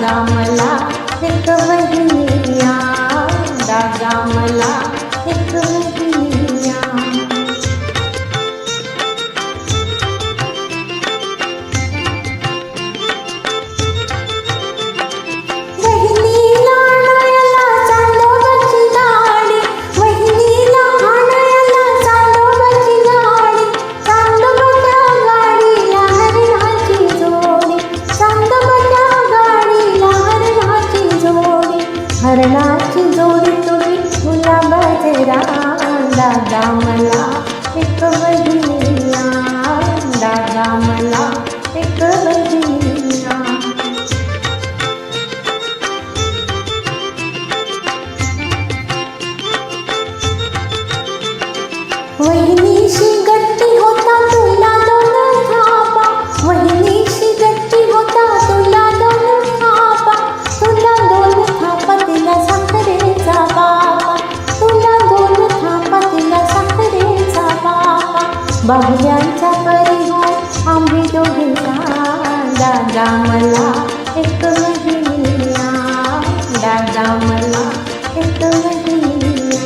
दादा मला एक वहिनिया, दादा मला एक वहिनिया. वहिनीला आणायला चांदोबाची गाडी, वहिनीला आणायला चांदोबाची गाडी, चांदोबाच्या गाडीला हरणाची जोडी, चांदोबाच्या गाडीला हरणाची जोडी, हरणाची जोडी तुम्ही गुलाबाचे रान. दादा मला एक वहिनिया, दादा मला एक वहिनिया. वहिनीशी गट्टी होता तुला दोन थापा, वहिनीशी गट्टी होता तुला दोन थापा, तुला दोन थापा तिला साखरेचा बाबा, तुला दोन थापा तिला साखरेचा बाबा. बाहुल्यांचा परिवार आम्ही दोघे छान. दादा मला एक वहिनिया, दादा मला एक वहिनिया.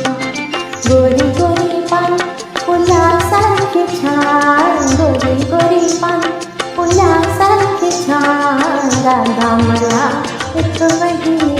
गोरी गोरी पान फुलासारखे छान, गोरी गोरी पान फुलासारखे छान. दादा मला एक वहिनिया.